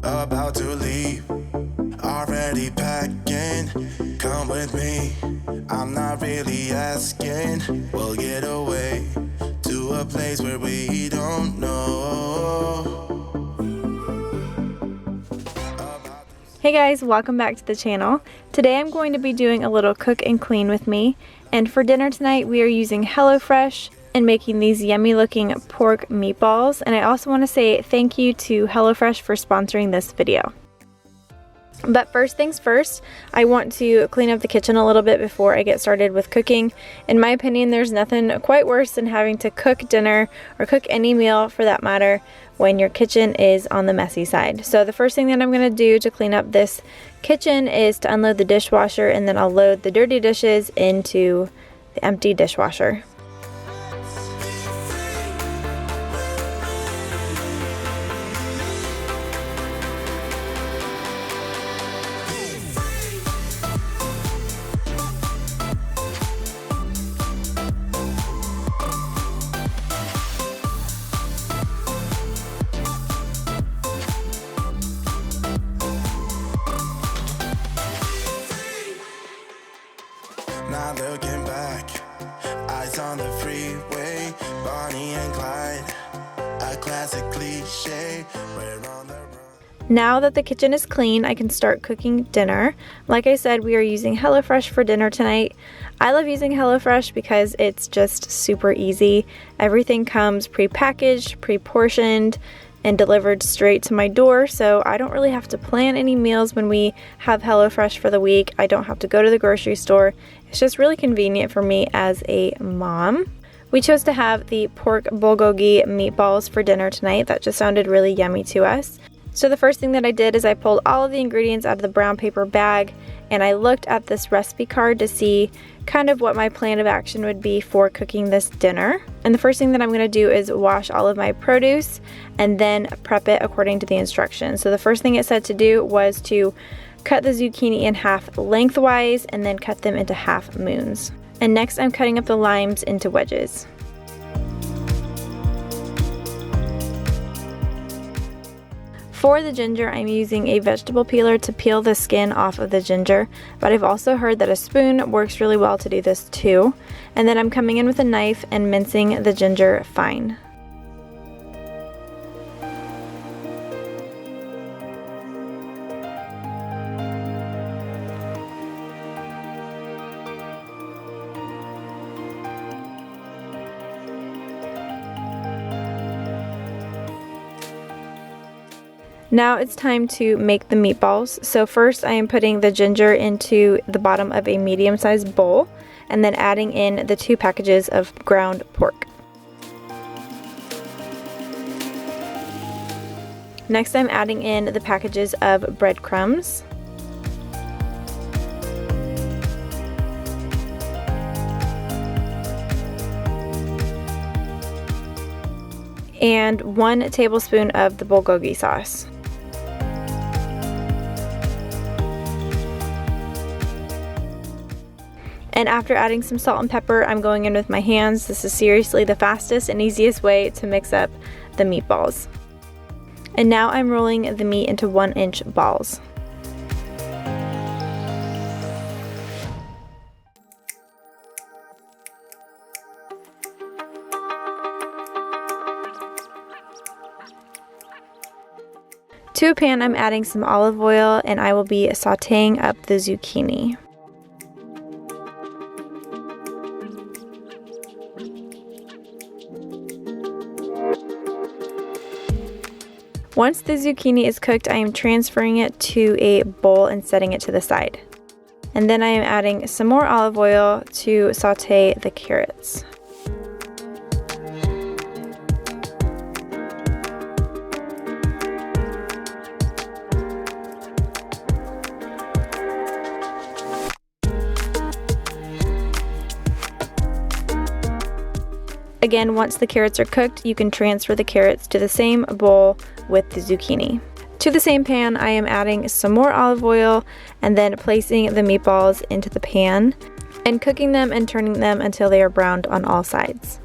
about to leave, already packing. Come with me, I'm not really asking. We'll get away to a place where we don't know. Hey guys, welcome back to the channel. Today I'm going to be doing a little cook and clean with me, and for dinner tonight we are using HelloFresh and making these yummy looking pork meatballs. And I also want to say thank you to HelloFresh for sponsoring this video. But first things first, I want to clean up the kitchen a little bit before I get started with cooking. In my opinion, there's nothing quite worse than having to cook dinner, or cook any meal for that matter, when your kitchen is on the messy side. So the first thing that I'm going to do to clean up this kitchen is to unload the dishwasher, and then I'll load the dirty dishes into the empty dishwasher. Not looking back, eyes on the freeway, Bonnie and Clyde, a classic cliche, we're on the run. Now that the kitchen is clean, I can start cooking dinner. Like I said, we are using HelloFresh for dinner tonight. I love using HelloFresh because it's just super easy. Everything comes pre-packaged, pre-portioned, and delivered straight to my door, so I don't really have to plan any meals when we have HelloFresh for the week. I don't have to go to the grocery store. It's just really convenient for me as a mom. We chose to have the pork bulgogi meatballs for dinner tonight. That just sounded really yummy to us. So the first thing that I did is I pulled all of the ingredients out of the brown paper bag, and I looked at this recipe card to see kind of what my plan of action would be for cooking this dinner. And the first thing that I'm going to do is wash all of my produce and then prep it according to the instructions. So the first thing it said to do was to cut the zucchini in half lengthwise and then cut them into half moons. And next I'm cutting up the limes into wedges. For the ginger, I'm using a vegetable peeler to peel the skin off of the ginger, but I've also heard that a spoon works really well to do this too. And then I'm coming in with a knife and mincing the ginger fine. Now it's time to make the meatballs. So first I am putting the ginger into the bottom of a medium-sized bowl and then adding in the 2 packages of ground pork. Next I'm adding in the packages of breadcrumbs. And 1 tablespoon of the bulgogi sauce. And after adding some salt and pepper, I'm going in with my hands. This is seriously the fastest and easiest way to mix up the meatballs. And now I'm rolling the meat into 1-inch balls. To a pan, I'm adding some olive oil and I will be sauteing up the zucchini. Once the zucchini is cooked, I am transferring it to a bowl and setting it to the side. And then I am adding some more olive oil to saute the carrots. Again, once the carrots are cooked, you can transfer the carrots to the same bowl with the zucchini. To the same pan, I am adding some more olive oil and then placing the meatballs into the pan and cooking them and turning them until they are browned on all sides.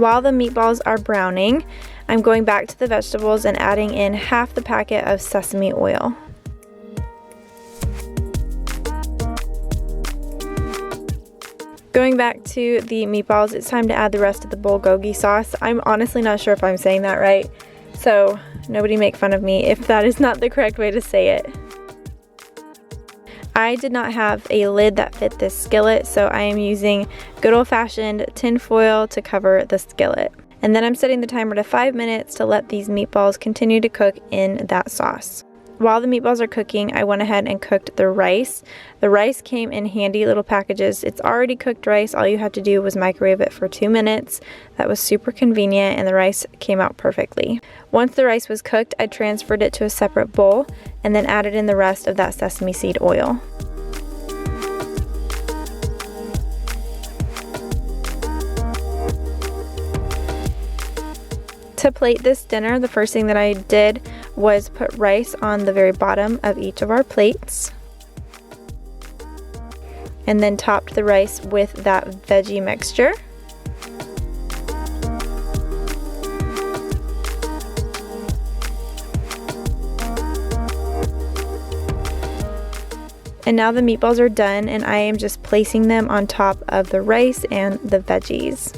While the meatballs are browning, I'm going back to the vegetables and adding in half the packet of sesame oil. Going back to the meatballs, it's time to add the rest of the bulgogi sauce. I'm honestly not sure if I'm saying that right, so nobody make fun of me if that is not the correct way to say it. I did not have a lid that fit this skillet, so I am using good old-fashioned tin foil to cover the skillet. And then I'm setting the timer to 5 minutes to let these meatballs continue to cook in that sauce. While the meatballs are cooking, I went ahead and cooked the rice. The rice came in handy little packages. It's already cooked rice. All you had to do was microwave it for 2 minutes. That was super convenient, and the rice came out perfectly. Once the rice was cooked, I transferred it to a separate bowl and then added in the rest of that sesame seed oil. To plate this dinner, the first thing that I did was put rice on the very bottom of each of our plates, and then topped the rice with that veggie mixture. And now the meatballs are done, and I am just placing them on top of the rice and the veggies.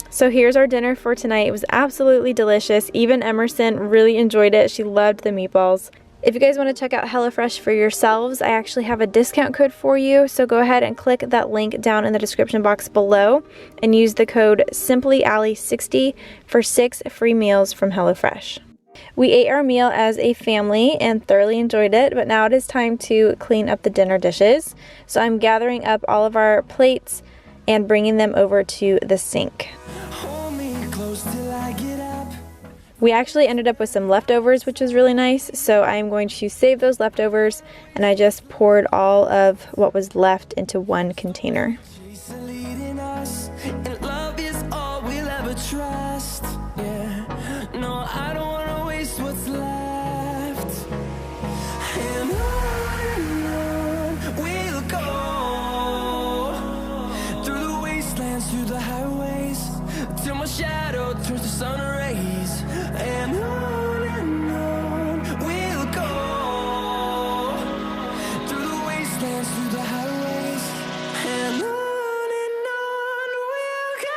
So here's our dinner for tonight. It was absolutely delicious. Even Emerson really enjoyed it. She loved the meatballs. If you guys want to check out HelloFresh for yourselves, I actually have a discount code for you. So go ahead and click that link down in the description box below and use the code SimplyAllie60 for 6 free meals from HelloFresh. We ate our meal as a family and thoroughly enjoyed it, but now it is time to clean up the dinner dishes. So I'm gathering up all of our plates and bringing them over to the sink. We actually ended up with some leftovers, which was really nice, so I'm going to save those leftovers, and I just poured all of what was left into one container. Shadow turns to sun rays, and on we'll go through the wastelands, through the highways, and on we'll go.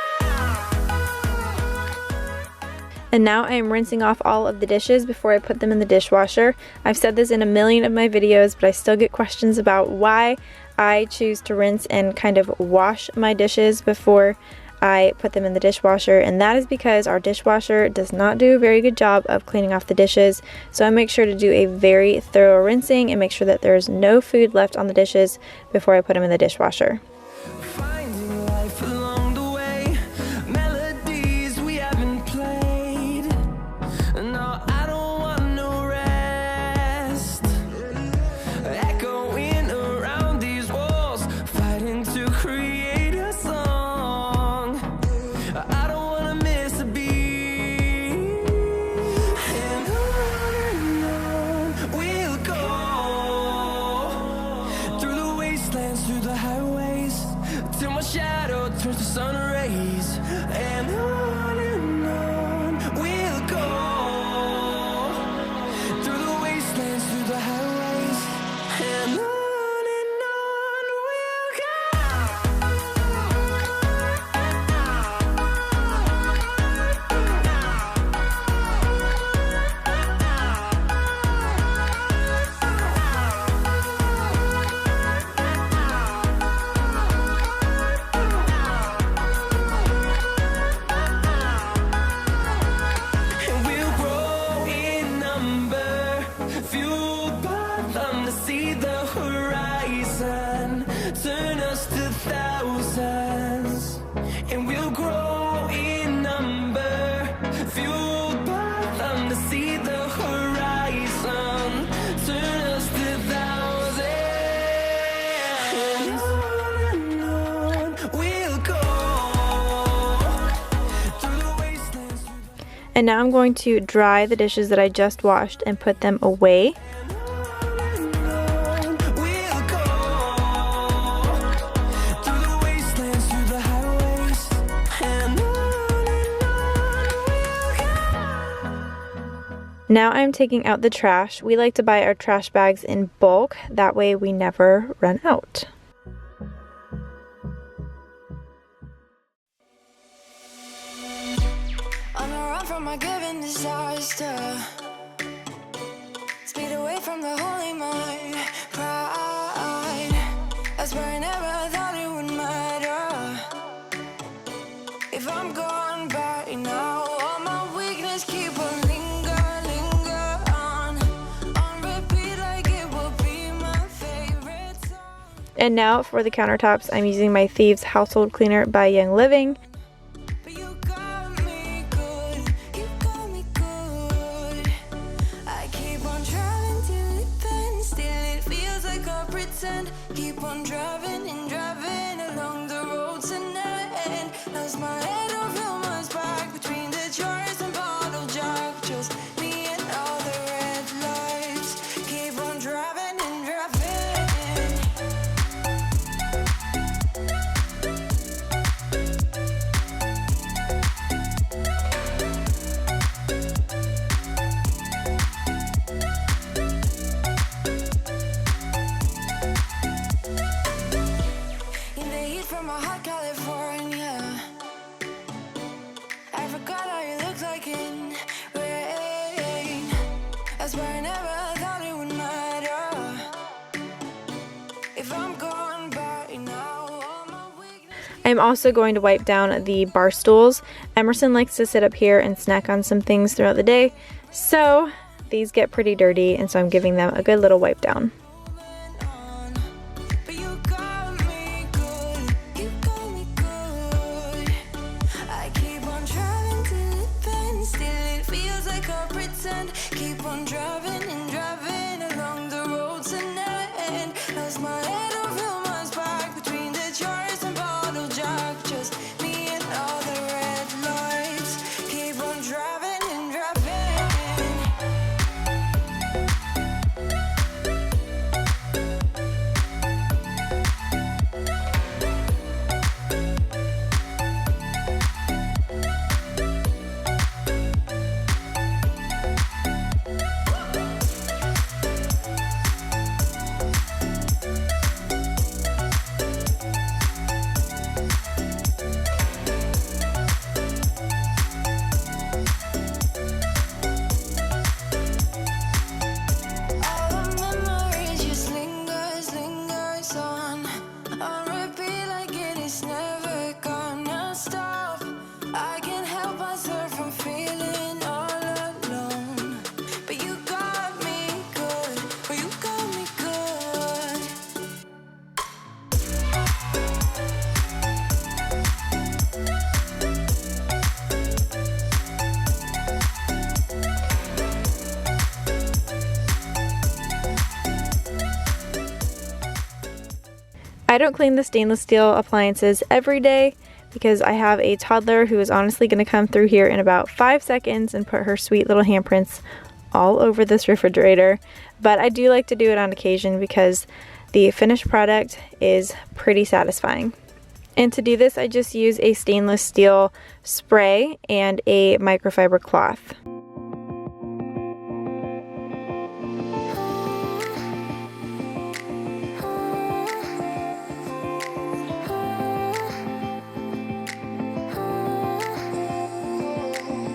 And now I am rinsing off all of the dishes before I put them in the dishwasher. I've said this in a million of my videos, but I still get questions about why I choose to rinse and kind of wash my dishes before I put them in the dishwasher, and that is because our dishwasher does not do a very good job of cleaning off the dishes. So I make sure to do a very thorough rinsing and make sure that there's no food left on the dishes before I put them in the dishwasher. Finding life along the way, melodies we haven't played. No, I don't want no rest. Echoing around these walls, fighting to create a song. I don't wanna miss a beat. And on we'll go through the wastelands, through the highways, till my shadow turns to sun rays. And on we'll go through the wastelands, through the highways, and on we'll go. And we'll grow in number, fueled by them to see the horizon, turn us to thousands. And we'll grow in number, fueled by them to see the horizon, turn us to thousands. And on we'll go through the wastelands. And now I'm going to dry the dishes that I just washed and put them away. We'll go Now I'm taking out the trash. We like to buy our trash bags in bulk. That way we never run out. On a run from my given disaster, speed away from the holy mind, pride. That's where I never thought it would matter. If I'm gone by now, all my weakness keep on linger on repeat like it will be my favorite song. And now for the countertops, I'm using my Thieves household cleaner by Young Living. But you got me good, you got me good. I keep on driving till it bends, still it feels like I pretend. Keep on driving and driving along the road tonight. Lost my head over my back between the jars and bottle jack. Just me and all the red lights. Keep on driving and driving. In the heat from a hot California, I forgot how you look like in rain. That's why I never thought it would matter. If I'm gone by now, all my weakness. I'm also going to wipe down the bar stools. Emerson likes to sit up here and snack on some things throughout the day, so these get pretty dirty, and so I'm giving them a good little wipe down. But you got me good, you got me good. I keep on driving till it bends, still it feels like I pretend. Keep on driving and driving along the road tonight. Lost my head over my back between the jars and bottle jack. Just me and all the red lights. Keep on driving and driving. All the memories just lingers on repeat like it is never gonna stop. I can't help myself from feeling all alone. But you got me good, oh you got me good. I don't clean the stainless steel appliances every day because I have a toddler who is honestly going to come through here in about 5 seconds and put her sweet little handprints all over this refrigerator. But I do like to do it on occasion because the finished product is pretty satisfying. And to do this, I just use a stainless steel spray and a microfiber cloth.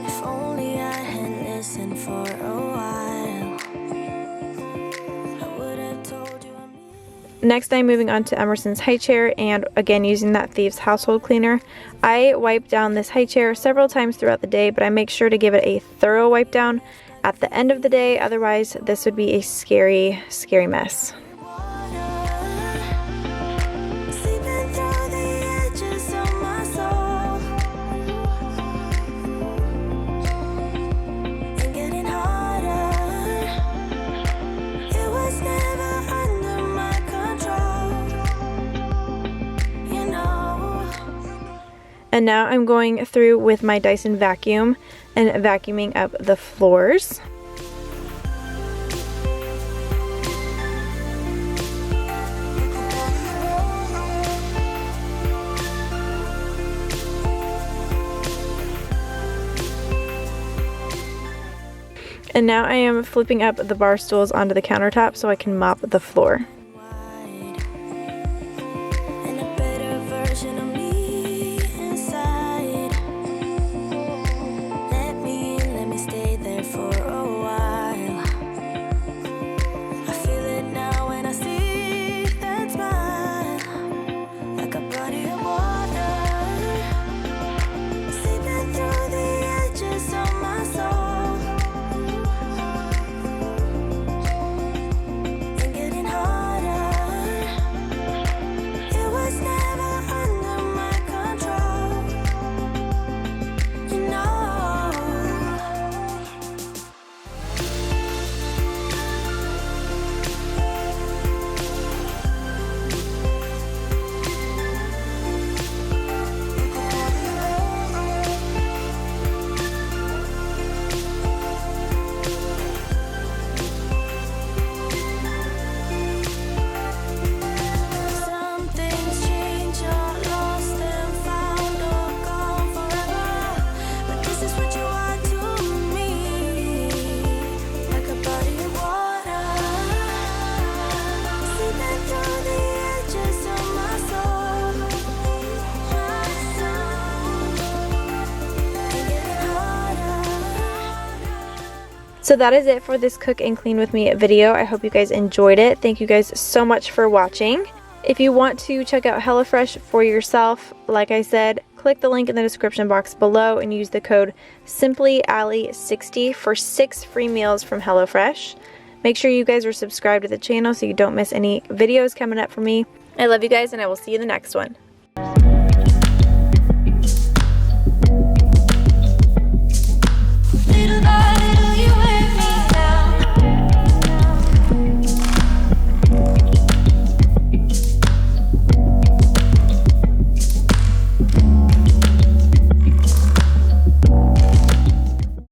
If only I had listened for a while, I would have told you I'm Next, I'm moving on to Emerson's Highchair, and again using that Thieves household cleaner. I wipe down this Highchair several times throughout the day, but I make sure to give it a thorough wipe down at the end of the day, otherwise this would be a scary, scary mess. sleeping through the edges of my soul and getting harder. It was never under my control, you know. And now I'm going through with my Dyson vacuum and vacuuming up the floors. And now I am flipping up the bar stools onto the countertop so I can mop the floor. So that is it for this cook and clean with me video. I hope you guys enjoyed it. Thank you guys so much for watching. If you want to check out HelloFresh for yourself, like I said, click the link in the description box below and use the code SimplyAllie60 for 6 free meals from HelloFresh. Make sure you guys are subscribed to the channel so you don't miss any videos coming up from me. I love you guys and I will see you in the next one.